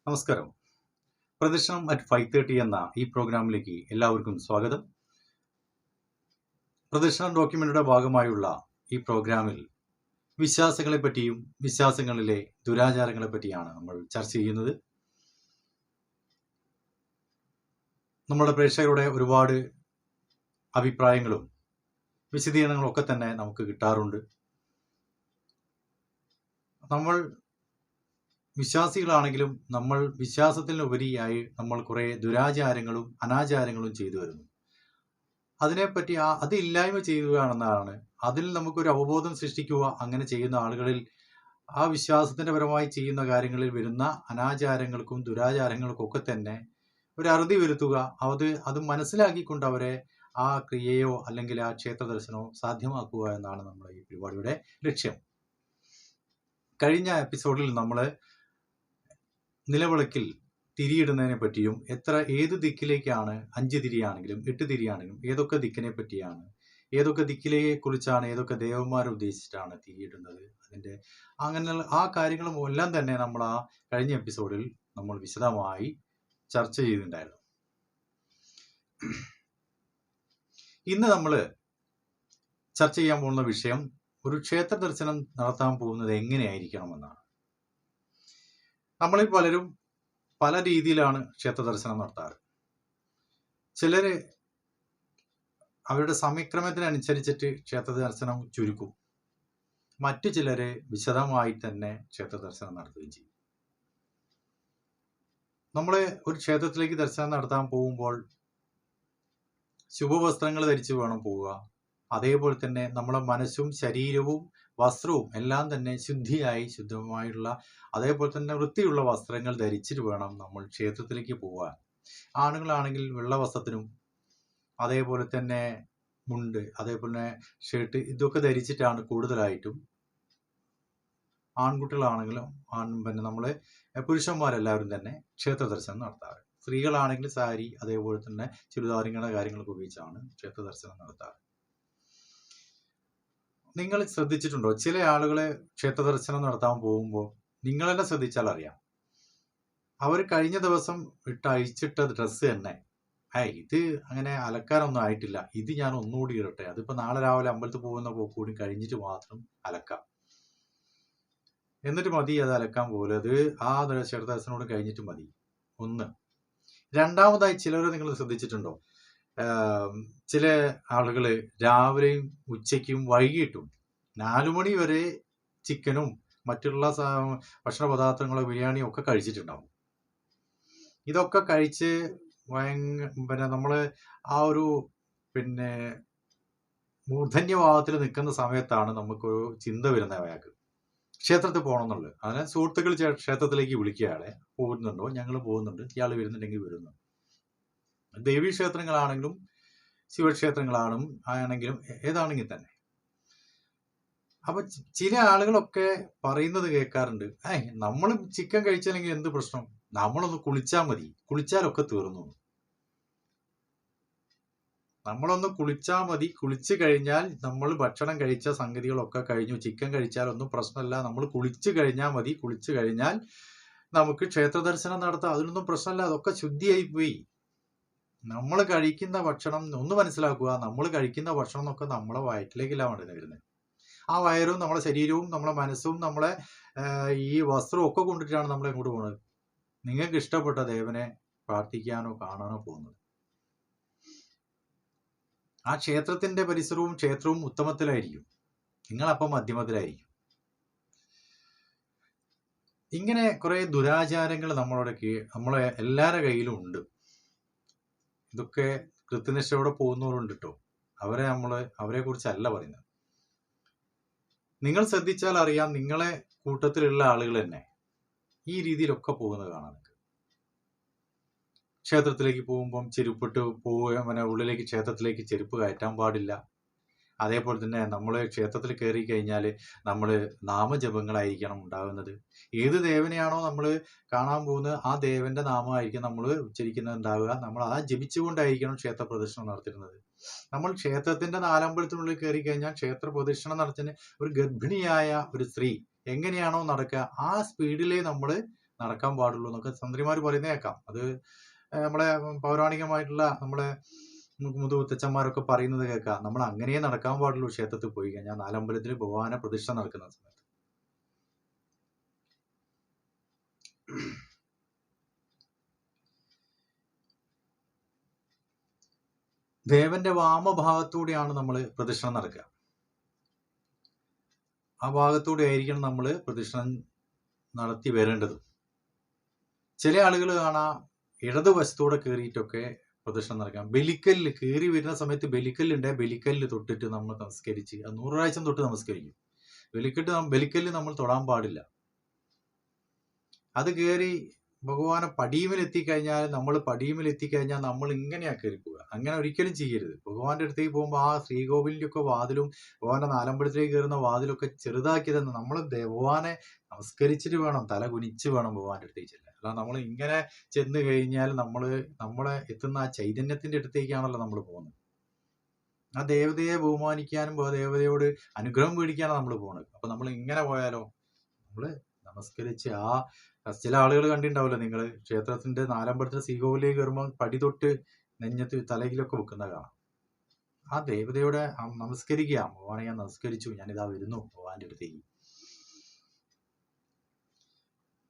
നമസ്കാരം. പ്രദർശനം അറ്റ് 5:30 എന്ന ഈ പ്രോഗ്രാമിലേക്ക് എല്ലാവർക്കും സ്വാഗതം. പ്രദർശനം ഡോക്യുമെന്റിയുടെ ഭാഗമായുള്ള ഈ പ്രോഗ്രാമിൽ വിശ്വാസങ്ങളെ പറ്റിയും വിശ്വാസങ്ങളിലെ ദുരാചാരങ്ങളെ പറ്റിയാണ് നമ്മൾ ചർച്ച ചെയ്യുന്നത്. നമ്മുടെ പ്രേക്ഷകരുടെ ഒരുപാട് അഭിപ്രായങ്ങളും വിശദീകരണങ്ങളും ഒക്കെ തന്നെ നമുക്ക് കിട്ടാറുണ്ട്. നമ്മൾ വിശ്വാസികളാണെങ്കിലും നമ്മൾ വിശ്വാസത്തിനുപരിയായി നമ്മൾ കുറേ ദുരാചാരങ്ങളും അനാചാരങ്ങളും ചെയ്തു വരുന്നു. അതിനെപ്പറ്റി അത് ഇല്ലായ്മ ചെയ്യുകയാണെന്നാണ്, അതിൽ നമുക്കൊരു അവബോധം സൃഷ്ടിക്കുക. അങ്ങനെ ചെയ്യുന്ന ആളുകളിൽ ആ വിശ്വാസത്തിന്റെ പരമായി ചെയ്യുന്ന കാര്യങ്ങളിൽ വരുന്ന അനാചാരങ്ങൾക്കും ദുരാചാരങ്ങൾക്കും ഒക്കെ തന്നെ ഒരു അറുതി വരുത്തുക, അത് മനസ്സിലാക്കിക്കൊണ്ട് അവരെ ആ ക്രിയയോ അല്ലെങ്കിൽ ആ ക്ഷേത്ര ദർശനമോ സാധ്യമാക്കുക എന്നാണ് നമ്മുടെ ഈ പരിപാടിയുടെ ലക്ഷ്യം. കഴിഞ്ഞ എപ്പിസോഡിൽ നമ്മൾ നിലവിളക്കിൽ തിരിയിടുന്നതിനെ പറ്റിയും ഏത് ദിക്കിലേക്കാണ് 5 തിരിയാണെങ്കിലും 8 തിരിയാണെങ്കിലും ഏതൊക്കെ ദിക്കിനെ പറ്റിയാണ്, ഏതൊക്കെ ദിക്കിലെ കുറിച്ചാണ്, ഏതൊക്കെ ദേവന്മാരെ ഉദ്ദേശിച്ചിട്ടാണ് തിരിയിടുന്നത്, അതിൻ്റെ അങ്ങനെയുള്ള ആ കാര്യങ്ങളും എല്ലാം തന്നെ നമ്മൾ ആ കഴിഞ്ഞ എപ്പിസോഡിൽ നമ്മൾ വിശദമായി ചർച്ച ചെയ്തിട്ടുണ്ടായിരുന്നു. ഇന്ന് നമ്മൾ ചർച്ച ചെയ്യാൻ പോകുന്ന വിഷയം ഒരു ക്ഷേത്ര ദർശനം നടത്താൻ പോകുന്നത് എങ്ങനെയായിരിക്കണമെന്നാണ്. നമ്മളിൽ പലരും പല രീതിയിലാണ് ക്ഷേത്ര ദർശനം നടത്താറ്. ചിലര് അവരുടെ സമയക്രമത്തിനനുസരിച്ചിട്ട് ക്ഷേത്ര ദർശനം ചുരുക്കും. മറ്റു ചിലര് വിശദമായി തന്നെ ക്ഷേത്ര ദർശനം നടത്തുകയും ചെയ്യും. നമ്മൾ ഒരു ക്ഷേത്രത്തിലേക്ക് ദർശനം നടത്താൻ പോകുമ്പോൾ ശുഭവസ്ത്രങ്ങൾ ധരിച്ചു വേണം പോവുക. അതേപോലെ തന്നെ നമ്മുടെ മനസ്സും ശരീരവും വസ്ത്രവും എല്ലാം തന്നെ ശുദ്ധമായിട്ടുള്ള അതേപോലെ തന്നെ വൃത്തിയുള്ള വസ്ത്രങ്ങൾ ധരിച്ചിട്ട് വേണം നമ്മൾ ക്ഷേത്രത്തിലേക്ക് പോകാൻ. ആണുങ്ങളാണെങ്കിൽ വെള്ള വസ്ത്രത്തിനും അതേപോലെ തന്നെ മുണ്ട്, അതേപോലെ ഷർട്ട്, ഇതൊക്കെ ധരിച്ചിട്ടാണ് കൂടുതലായിട്ടും ആൺകുട്ടികളാണെങ്കിലും നമ്മള് പുരുഷന്മാരെല്ലാവരും തന്നെ ക്ഷേത്ര ദർശനം നടത്താറ്. സ്ത്രീകളാണെങ്കിൽ സാരി അതേപോലെ തന്നെ ചുരിദാറിങ്ങളുടെ കാര്യങ്ങളൊക്കെ ഉപയോഗിച്ചാണ് ക്ഷേത്ര ദർശനം നടത്താറ്. നിങ്ങൾ ശ്രദ്ധിച്ചിട്ടുണ്ടോ, ചില ആളുകളെ ക്ഷേത്ര ദർശനം നടത്താൻ പോകുമ്പോൾ നിങ്ങൾ തന്നെ ശ്രദ്ധിച്ചാൽ അറിയാം, അവർ കഴിഞ്ഞ ദിവസം അയച്ചിട്ട ഡ്രസ്സ് തന്നെ ഇത് അങ്ങനെ അലക്കാനൊന്നും ആയിട്ടില്ല, ഇത് ഞാൻ ഒന്നുകൂടി ഇടട്ടെ, അതിപ്പോ നാളെ രാവിലെ അമ്പലത്തിൽ പോകുന്ന കൂടി കഴിഞ്ഞിട്ട് മാത്രം അലക്കാം, എന്നിട്ട് മതി അത് അലക്കാൻ പോലെ, അത് ആ ക്ഷേത്ര ദർശനോട് കഴിഞ്ഞിട്ട് മതി. ഒന്ന്. രണ്ടാമതായി ചിലർ നിങ്ങൾ ശ്രദ്ധിച്ചിട്ടുണ്ടോ, ചില ആളുകള് രാവിലെയും ഉച്ചയ്ക്കും വൈകിട്ടും 4 മണി വരെ ചിക്കനും മറ്റുള്ള ഭക്ഷണ പദാർത്ഥങ്ങളോ ബിരിയാണിയും ഒക്കെ കഴിച്ചിട്ടുണ്ടാവും. ഇതൊക്കെ കഴിച്ച് നമ്മള് ആ ഒരു മൂർധന്യഭാവത്തിൽ നിൽക്കുന്ന സമയത്താണ് നമുക്കൊരു ചിന്ത വരുന്ന അയാൾക്ക് ക്ഷേത്രത്തിൽ പോകണം എന്നുള്ളത്. അതിന് സുഹൃത്തുക്കൾ ക്ഷേത്രത്തിലേക്ക് വിളിക്കുകയാളെ, പോകുന്നുണ്ടോ, ഞങ്ങൾ പോകുന്നുണ്ട്, ഇയാൾ വരുന്നുണ്ടെങ്കിൽ വരുന്നു. ദേവീ ക്ഷേത്രങ്ങളാണെങ്കിലും ശിവക്ഷേത്രങ്ങളാണെങ്കിലും ഏതാണെങ്കിൽ തന്നെ. അപ്പൊ ചില ആളുകളൊക്കെ പറയുന്നത് കേൾക്കാറുണ്ട്, നമ്മൾ ചിക്കൻ കഴിച്ചില്ലെങ്കിൽ എന്ത് പ്രശ്നം, നമ്മളൊന്ന് കുളിച്ചാൽ മതി, കുളിച്ചാലൊക്കെ തീർന്നു. നമ്മളൊന്ന് കുളിച്ചാൽ മതി, കുളിച്ചു കഴിഞ്ഞാൽ നമ്മൾ ഭക്ഷണം കഴിച്ച സംഗതികളൊക്കെ കഴിഞ്ഞു, ചിക്കൻ കഴിച്ചാലൊന്നും പ്രശ്നമല്ല, നമ്മൾ കുളിച്ചു കഴിഞ്ഞാൽ മതി, കുളിച്ചു കഴിഞ്ഞാൽ നമുക്ക് ക്ഷേത്ര ദർശനം നടത്താം, അതിനൊന്നും പ്രശ്നമല്ല, അതൊക്കെ ശുദ്ധിയായി പോയി. നമ്മൾ കഴിക്കുന്ന ഭക്ഷണം ഒന്ന് മനസ്സിലാക്കുക, നമ്മൾ കഴിക്കുന്ന ഭക്ഷണം എന്നൊക്കെ നമ്മളെ വയറ്റിലേക്കല്ല വരുന്നത്. ആ വയറും നമ്മളെ ശരീരവും നമ്മളെ മനസ്സും നമ്മളെ ഈ വസ്ത്രവും ഒക്കെ കൊണ്ടിട്ടാണ് നമ്മൾ എങ്ങോട്ട് പോകുന്നത്, നിങ്ങൾക്ക് ഇഷ്ടപ്പെട്ട ദേവനെ പ്രാർത്ഥിക്കാനോ കാണാനോ പോകുന്നത്. ആ ക്ഷേത്രത്തിന്റെ പരിസരവും ക്ഷേത്രവും ഉത്തമത്തിലായിരിക്കും, നിങ്ങളപ്പം മധ്യമത്തിലായിരിക്കും. ഇങ്ങനെ കുറെ ദുരാചാരങ്ങൾ നമ്മളെ എല്ലാവരുടെ കയ്യിലും ഉണ്ട്. ഇതൊക്കെ കൃത്യനിഷ്ഠയോടെ പോകുന്നവരുണ്ട് കേട്ടോ. അവരെ കുറിച്ചല്ല പറയുന്നത്. നിങ്ങൾ ശ്രദ്ധിച്ചാൽ അറിയാം, നിങ്ങളെ കൂട്ടത്തിലുള്ള ആളുകൾ തന്നെ ഈ രീതിയിലൊക്കെ പോകുന്നത് കാണാം. ക്ഷേത്രത്തിലേക്ക് പോകുമ്പം ചെരുപ്പിട്ട് ഉള്ളിലേക്ക് ക്ഷേത്രത്തിലേക്ക് ചെരുപ്പ് കയറ്റാൻ പാടില്ല. അതേപോലെ തന്നെ നമ്മൾ ക്ഷേത്രത്തിൽ കയറി കഴിഞ്ഞാൽ നമ്മൾ നാമജപങ്ങളായിരിക്കണം ഉണ്ടാകുന്നത്. ഏത് ദേവനെയാണോ നമ്മൾ കാണാൻ പോകുന്നത് ആ ദേവന്റെ നാമമായിരിക്കും നമ്മൾ ഉച്ചരിക്കുന്നത് ഉണ്ടാവുക. നമ്മൾ ആ ജപിച്ചുകൊണ്ടായിരിക്കണം ക്ഷേത്ര പ്രദക്ഷിണം നടത്തുന്നത്. നമ്മൾ ക്ഷേത്രത്തിന്റെ നാലമ്പലത്തിനുള്ളിൽ കയറി കഴിഞ്ഞാൽ ക്ഷേത്ര പ്രദക്ഷിണം നടത്തുന്ന ഒരു ഗർഭിണിയായ ഒരു സ്ത്രീ എങ്ങനെയാണോ നടക്കുക ആ സ്പീഡിലേ നമ്മൾ നടക്കാൻ പാടുള്ളൂ എന്നൊക്കെ തന്ത്രിമാർ പറയുന്നത് കേൾക്കാം. അത് നമ്മളെ പൗരാണികമായിട്ടുള്ള നമ്മളെ മുതുമുത്തച്ഛന്മാരൊക്കെ പറയുന്നത് കേൾക്കാം. നമ്മൾ അങ്ങനെയേ നടക്കാൻ പാടുള്ളൂ ക്ഷേത്രത്തിൽ പോയി കഴിഞ്ഞാൽ, നാലമ്പലത്തിൽ ഭഗവാനെ പ്രതിഷ്ഠ നടക്കുന്ന സമയത്ത്. ദേവന്റെ വാമഭാഗത്തൂടെയാണ് നമ്മൾ പ്രദക്ഷിണം നടക്കുക. ആ ഭാഗത്തൂടെ ആയിരിക്കണം നമ്മൾ പ്രദക്ഷിണം നടത്തി വരേണ്ടത്. ചില ആളുകൾ കാണാം ഇടതുവശത്തൂടെ കയറിയിട്ടൊക്കെ പ്രദക്ഷിണം നടക്കാം. ബലിക്കല്ല് കയറി വരുന്ന സമയത്ത് ബലിക്കല്ലുണ്ട്, ബലിക്കല്ല് തൊട്ടിട്ട് നമ്മൾ നമസ്കരിച്ച് 100 പ്രാവശ്യം തൊട്ട് നമസ്കരിക്കും. ബലിക്കല്ല് നമ്മൾ തൊടാൻ പാടില്ല. അത് കയറി ഭഗവാനെ പടിയുമിലെത്തിക്കഴിഞ്ഞാൽ നമ്മൾ ഇങ്ങനെയാ കയറി പോവുക. അങ്ങനെ ഒരിക്കലും ചെയ്യരുത്. ഭഗവാന്റെ അടുത്തേക്ക് പോകുമ്പോൾ ആ ശ്രീകോവിലിന്റെ ഒക്കെ വാതിലും ഭഗവാന്റെ നാലമ്പലത്തിലേക്ക് കയറുന്ന വാതിലൊക്കെ ചെറുതാക്കി തന്നെ നമ്മൾ ഭഗവാനെ നമസ്കരിച്ചിട്ട് വേണം, തല കുനിച്ച് വേണം ഭഗവാന്റെ അടുത്തേക്ക് ചെല്ലാൻ. അല്ല നമ്മൾ ഇങ്ങനെ ചെന്ന് കഴിഞ്ഞാൽ നമ്മളെ എത്തുന്ന ആ ചൈതന്യത്തിന്റെ അടുത്തേക്കാണല്ലോ നമ്മൾ പോകുന്നത്. ആ ദേവതയെ ബഹുമാനിക്കാനും ദേവതയോട് അനുഗ്രഹം മേടിക്കാനാണ് നമ്മൾ പോകുന്നത്. അപ്പൊ നമ്മൾ ഇങ്ങനെ പോയാലോ, നമ്മള് നമസ്കരിച്ച് ചില ആളുകൾ കണ്ടിട്ടുണ്ടാവില്ല നിങ്ങൾ, ക്ഷേത്രത്തിന്റെ നാലമ്പലത്തിന്റെ ശ്രീകോവിലേക്ക് കയറുമ്പോൾ പടി തൊട്ട് നെഞ്ഞത്ത് തലയിലൊക്കെ വെക്കുന്ന കാണാം. ആ ദേവതയോടെ നമസ്കരിക്കുക. ഭഗവാനെ ഞാൻ നമസ്കരിച്ചു, ഞാനിതാ വരുന്നു ഭഗവാന്റെ അടുത്തേക്ക്.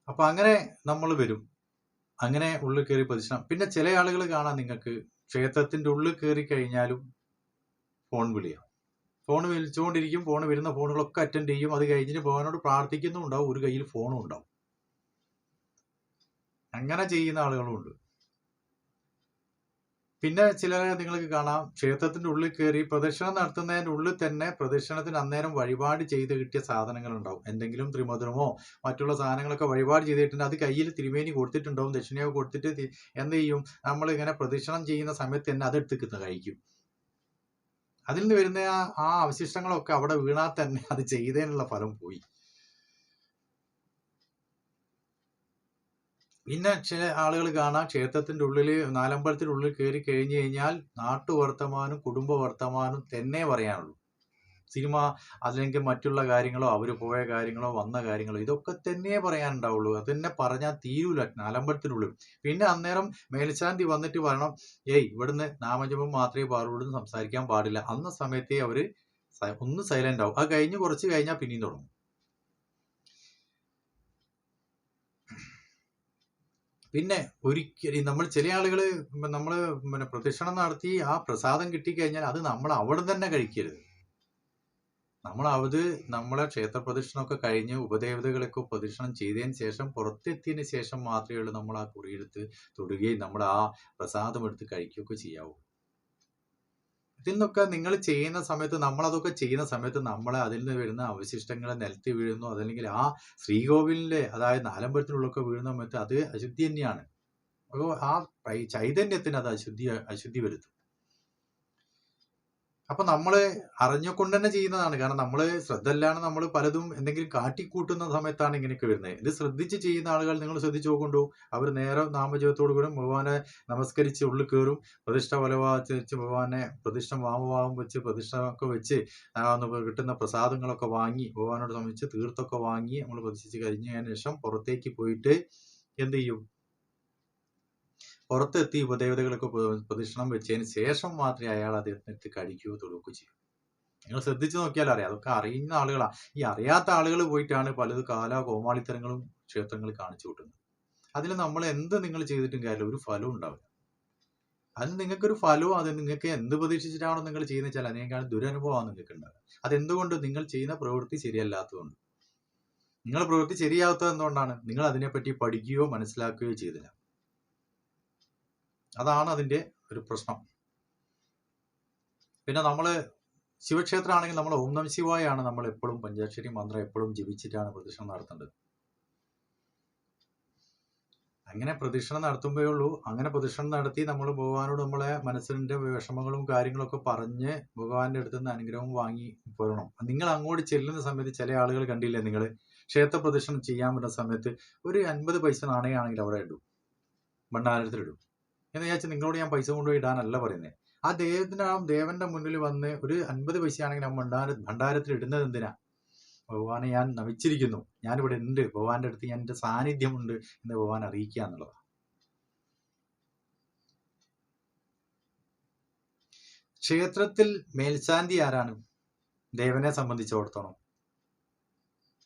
അപ്പൊ അങ്ങനെ നമ്മൾ വരും, അങ്ങനെ ഉള്ളിൽ കയറി പ്രദക്ഷിണം. പിന്നെ ചില ആളുകൾ കാണാം നിങ്ങൾക്ക്, ക്ഷേത്രത്തിന്റെ ഉള്ളിൽ കയറി കഴിഞ്ഞാലും ഫോൺ വിളിയാണ്. ഫോൺ വിളിച്ചുകൊണ്ടിരിക്കും, ഫോൺ വരുന്ന ഫോണുകളൊക്കെ അറ്റൻഡ് ചെയ്യും. അത് കഴിഞ്ഞിട്ട് ഭഗവാനോട് പ്രാർത്ഥിക്കുന്നുണ്ടാവും, ഒരു കയ്യിൽ ഫോണും ഉണ്ടാവും. അങ്ങനെ ചെയ്യുന്ന ആളുകളും ഉണ്ട്. പിന്നെ ചിലരെ നിങ്ങൾക്ക് കാണാം, ക്ഷേത്രത്തിന്റെ ഉള്ളിൽ കയറി പ്രദക്ഷിണം നടത്തുന്നതിന്റെ ഉള്ളിൽ തന്നെ പ്രദക്ഷിണത്തിന് അന്നേരം വഴിപാട് ചെയ്ത് കിട്ടിയ സാധനങ്ങൾ ഉണ്ടാവും. എന്തെങ്കിലും ത്രിമധുരമോ മറ്റുള്ള സാധനങ്ങളൊക്കെ വഴിപാട് ചെയ്തിട്ടുണ്ട്, അത് കയ്യിൽ തിരുമേനി കൊടുത്തിട്ടുണ്ടാവും, ദക്ഷിണയോ കൊടുത്തിട്ട് എന്ത് ചെയ്യും, നമ്മൾ ഇങ്ങനെ പ്രദക്ഷിണം ചെയ്യുന്ന സമയത്ത് തന്നെ അതെടുത്ത് കഴിക്കും. അതിൽ നിന്ന് വരുന്ന ആ അവശിഷ്ടങ്ങളൊക്കെ അവിടെ വീണാൽ തന്നെ അത് ചെയ്തതിനുള്ള ഫലം പോയി. പിന്നെ ചില ആളുകൾ കാണാം, ക്ഷേത്രത്തിന്റെ ഉള്ളില് നാലമ്പലത്തിന്റെ ഉള്ളിൽ കയറി കഴിഞ്ഞു കഴിഞ്ഞാൽ നാട്ടുവർത്തമാനം കുടുംബ വർത്തമാനം തന്നെ പറയാനുള്ളൂ. സിനിമ അല്ലെങ്കിൽ മറ്റുള്ള കാര്യങ്ങളോ അവർ പോയ കാര്യങ്ങളോ വന്ന കാര്യങ്ങളോ ഇതൊക്കെ തന്നെ പറയാനുണ്ടാവുള്ളൂ. അത് തന്നെ പറഞ്ഞാൽ തീരൂല നാലമ്പലത്തിനുള്ളിൽ. പിന്നെ അന്നേരം മേൽശാന്തി വന്നിട്ട് പറയണം, ഇവിടുന്ന് നാമജപം മാത്രമേ പാടുള്ളൂ, സംസാരിക്കാൻ പാടില്ല. അന്ന സമയത്തേ അവര് ഒന്ന് സൈലന്റ് ആവും. അത് കഴിഞ്ഞ് കുറച്ച് കഴിഞ്ഞാൽ പിന്നെയും തുടങ്ങും. പിന്നെ ഒരിക്കലും നമ്മൾ ചില ആളുകൾ നമ്മൾ പ്രദക്ഷിണം നടത്തി ആ പ്രസാദം കിട്ടിക്കഴിഞ്ഞാൽ അത് നമ്മൾ അവിടെ തന്നെ കഴിക്കരുത്. നമ്മളെ ക്ഷേത്ര പ്രദക്ഷിണമൊക്കെ കഴിഞ്ഞ് ഉപദേവതകളൊക്കെ പ്രദക്ഷിണം ചെയ്തതിന് ശേഷം പുറത്തെത്തിയതിന് ശേഷം മാത്രമേ ഉള്ളൂ നമ്മൾ ആ കുറിയെടുത്ത് തൊടുകയും നമ്മൾ ആ പ്രസാദം എടുത്ത് കഴിക്കുകയൊക്കെ ചെയ്യാവൂ. ഇതിൽ നിന്നൊക്കെ നിങ്ങൾ ചെയ്യുന്ന സമയത്ത്, നമ്മളതൊക്കെ ചെയ്യുന്ന സമയത്ത് അതിൽ നിന്ന് വരുന്ന അവശിഷ്ടങ്ങൾ നിലത്ത് വീഴുന്നു, അതല്ലെങ്കിൽ ആ ശ്രീകോവിലിന്റെ അതായത് നാലമ്പലത്തിനുള്ളൊക്കെ വീഴുന്ന സമയത്ത് അത് അശുദ്ധി തന്നെയാണ്. അപ്പോൾ ആ ചൈതന്യത്തിന് അത് അശുദ്ധി വരുത്തും. അപ്പൊ നമ്മള് അറിഞ്ഞുകൊണ്ട് തന്നെ ചെയ്യുന്നതാണ്. കാരണം നമ്മള് ശ്രദ്ധയില്ലാണ് നമ്മൾ പലതും എന്തെങ്കിലും കാട്ടിക്കൂട്ടുന്ന സമയത്താണ് ഇങ്ങനെയൊക്കെ വരുന്നത്. ഇത് ശ്രദ്ധിച്ച് ചെയ്യുന്ന ആളുകൾ നിങ്ങൾ ശ്രദ്ധിച്ചു നോക്കൊണ്ടു, അവർ നേരെ നാമജപത്തോടു കൂടെ ഭഗവാനെ നമസ്കരിച്ച് ഉള്ളിൽ കയറും, പ്രതിഷ്ഠ വലവാച്ച് ഭഗവാനെ വാമഭാവം വെച്ച് പ്രതിഷ്ഠ ഒക്കെ വെച്ച് കിട്ടുന്ന പ്രസാദങ്ങളൊക്കെ വാങ്ങി ഭഗവാനോട് സംബന്ധിച്ച് തീർത്തൊക്കെ വാങ്ങി നമ്മൾ പ്രതിഷ്ഠിച്ച് കഴിഞ്ഞതിന് ശേഷം പുറത്തേക്ക് പോയിട്ട് എന്ത് ചെയ്യും, പുറത്തെത്തി ഉപദേവതകളൊക്കെ പ്രദക്ഷിണം വെച്ചതിന് ശേഷം മാത്രമേ അയാൾ അദ്ദേഹത്തിന് കഴിക്കുകയോ തൊടുകയോ ചെയ്യൂ. നിങ്ങൾ ശ്രദ്ധിച്ചു നോക്കിയാൽ അറിയാം. അതൊക്കെ അറിയുന്ന ആളുകളാണ്. ഈ അറിയാത്ത ആളുകൾ പോയിട്ടാണ് പലത് കോമാളിത്തരങ്ങളും ക്ഷേത്രങ്ങൾ കാണിച്ചു കൂട്ടുന്നത്. അതിൽ നമ്മൾ എന്ത് നിങ്ങൾ ചെയ്തിട്ടും കാര്യമില്ല, ഒരു ഫലവും ഉണ്ടാവില്ല. അതിന് നിങ്ങൾക്കൊരു ഫലവും, അത് നിങ്ങൾക്ക് എന്ത് പ്രതീക്ഷിച്ചിട്ടാണോ നിങ്ങൾ ചെയ്യുന്നത് വെച്ചാൽ അതിനേക്കാൾ ദുരനുഭവമാണ് നിങ്ങൾക്ക് ഉണ്ടാവുക. അതെന്തുകൊണ്ട്? നിങ്ങൾ ചെയ്യുന്ന പ്രവൃത്തി ശരിയല്ലാത്തതുകൊണ്ട്. നിങ്ങളുടെ പ്രവൃത്തി ശരിയാവാത്തത് എന്തുകൊണ്ടാണ്? നിങ്ങൾ അതിനെപ്പറ്റി പഠിക്കുകയോ മനസ്സിലാക്കുകയോ ചെയ്തില്ല. അതാണ് അതിന്റെ ഒരു പ്രശ്നം. പിന്നെ നമ്മള് ശിവക്ഷേത്രം ആണെങ്കിൽ നമ്മൾ ഓം നമഃ ശിവായാണ് നമ്മൾ എപ്പോഴും പഞ്ചാക്ഷരി മന്ത്രം എപ്പോഴും ജപിച്ചിട്ടാണ് പ്രദക്ഷിണം നടത്തേണ്ടത്. അങ്ങനെ പ്രദക്ഷിണം നടത്തുമ്പോഴേ ഉള്ളൂ. അങ്ങനെ പ്രദക്ഷിണം നടത്തി നമ്മൾ ഭഗവാനോട് നമ്മളെ മനസ്സിന്റെ വിഷമങ്ങളും കാര്യങ്ങളൊക്കെ പറഞ്ഞ് ഭഗവാന്റെ അടുത്ത് നിന്ന് അനുഗ്രഹം വാങ്ങി പോരണം. നിങ്ങൾ അങ്ങോട്ട് ചെല്ലുന്ന സമയത്ത് ചില ആളുകൾ കണ്ടില്ലേ, നിങ്ങൾ ക്ഷേത്ര പ്രദക്ഷിണം ചെയ്യാൻ പറ്റുന്ന സമയത്ത് ഒരു 50 പൈസ നാണയമാണെങ്കിൽ അവിടെ ഇടും, ഭണ്ഡാരത്തിലിടും. എന്ന് വിചാരിച്ചാൽ നിങ്ങളോട് ഞാൻ പൈസ കൊണ്ടുപോയി ഇടാനല്ല പറയുന്നത്. ആ ദേവന്റെ മുന്നിൽ വന്ന് ഒരു 50 പൈസ ആണെങ്കിൽ ആ ഭണ്ഡാരത്തിൽ ഇടുന്നത് എന്തിനാ? ഭഗവാനെ ഞാൻ നമിച്ചിരിക്കുന്നു, ഞാനിവിടെ ഉണ്ട്, ഭഗവാന്റെ അടുത്ത് ഞാൻ എൻ്റെ സാന്നിധ്യമുണ്ട് എന്ന് ഭഗവാൻ അറിയിക്കുക എന്നുള്ളതാണ്. ക്ഷേത്രത്തിൽ മേൽശാന്തി ആരാണ്? ദേവനെ സംബന്ധിച്ചിടത്തോളം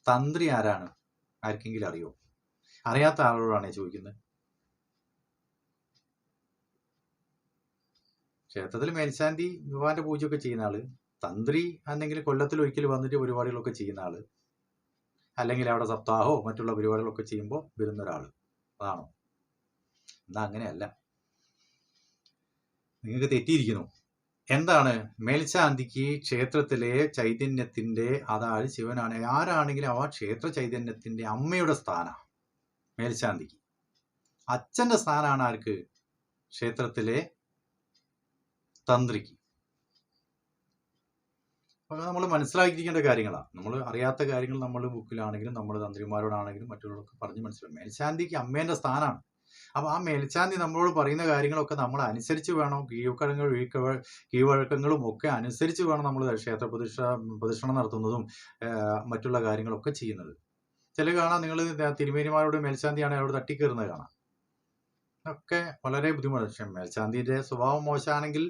തന്ത്രി ആരാണ്? ആർക്കെങ്കിലും അറിയോ? അറിയാത്ത ആളോടാണ് ചോദിക്കുന്നത്. ക്ഷേത്രത്തിൽ മേൽശാന്തി ഭഗവാന്റെ പൂജയൊക്കെ ചെയ്യുന്ന ആള്, തന്ത്രി അല്ലെങ്കിൽ കൊല്ലത്തിൽ ഒരിക്കൽ വന്നിട്ട് പരിപാടികളൊക്കെ ചെയ്യുന്ന ആള്, അല്ലെങ്കിൽ അവിടെ സപ്താഹോ മറ്റുള്ള പരിപാടികളൊക്കെ ചെയ്യുമ്പോൾ വരുന്ന ഒരാള്, അതാണോ? എന്നാ അങ്ങനെയല്ല, നിങ്ങൾക്ക് തെറ്റിയിരിക്കുന്നു. എന്താണ് മേൽശാന്തിക്ക്? ക്ഷേത്രത്തിലെ ചൈതന്യത്തിന്റെ, അതായത് ശിവനാണ് ആരാണെങ്കിലും ആ ക്ഷേത്ര ചൈതന്യത്തിന്റെ അമ്മയുടെ സ്ഥാനം മേൽശാന്തിക്ക്. അച്ഛന്റെ സ്ഥാനമാണ് ആർക്ക്? ക്ഷേത്രത്തിലെ തന്ത്രിക്ക്. അപ്പൊ നമ്മൾ മനസ്സിലാക്കിയിരിക്കേണ്ട കാര്യങ്ങളാണ്. നമ്മൾ അറിയാത്ത കാര്യങ്ങൾ നമ്മൾ ബുക്കിലാണെങ്കിലും നമ്മൾ തന്ത്രിമാരോടാണെങ്കിലും മറ്റുള്ളവർക്ക് പറഞ്ഞ് മനസ്സിലാക്കും. മേൽശാന്തിക്ക് അമ്മേന്റെ സ്ഥാനമാണ്. അപ്പൊ ആ മേൽശാന്തി നമ്മളോട് പറയുന്ന കാര്യങ്ങളൊക്കെ നമ്മൾ അനുസരിച്ച് വേണം, കീഴ്വഴക്കങ്ങളും ഒക്കെ അനുസരിച്ച് വേണം നമ്മൾ ക്ഷേത്ര പ്രദക്ഷിണം നടത്തുന്നതും മറ്റുള്ള കാര്യങ്ങളൊക്കെ ചെയ്യുന്നത്. ചില കാണാം, നിങ്ങൾ തിരുമേനിമാരോട് മേൽശാന്തിയാണ് അവിടെ തട്ടിക്കയറുന്നത് കാണാം. ഒക്കെ വളരെ ബുദ്ധിമുട്ടാണ്. പക്ഷെ മേൽശാന്തിന്റെ സ്വഭാവം മോശമാണെങ്കിൽ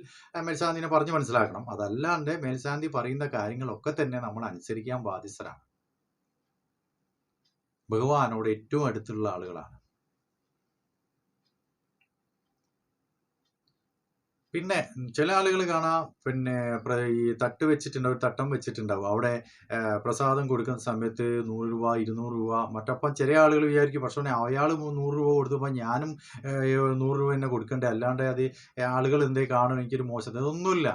മേൽശാന്തിനെ പറഞ്ഞ് മനസ്സിലാക്കണം. അതല്ലാണ്ട് മേൽശാന്തി പറയുന്ന കാര്യങ്ങളൊക്കെ തന്നെ നമ്മൾ അനുസരിക്കാൻ ബാധ്യസ്ഥരാണ്. ഭഗവാനോട് ഏറ്റവും അടുത്തുള്ള ആളുകളാണ്. പിന്നെ ചില ആളുകൾ കാണാം, പിന്നെ ഈ തട്ട് വെച്ചിട്ടുണ്ടാവും, തട്ടം വെച്ചിട്ടുണ്ടാവും. അവിടെ പ്രസാദം കൊടുക്കുന്ന സമയത്ത് 100 രൂപ 200 രൂപ മറ്റപ്പം ചില ആളുകൾ വിചാരിക്കും, പക്ഷേ അയാൾ 100 രൂപ കൊടുത്തപ്പോൾ ഞാനും 100 രൂപ തന്നെ കൊടുക്കണ്ടേ, അല്ലാണ്ട് അത് ആളുകൾ എന്തേ കാണും, എനിക്കൊരു മോശം. അതൊന്നുമില്ല.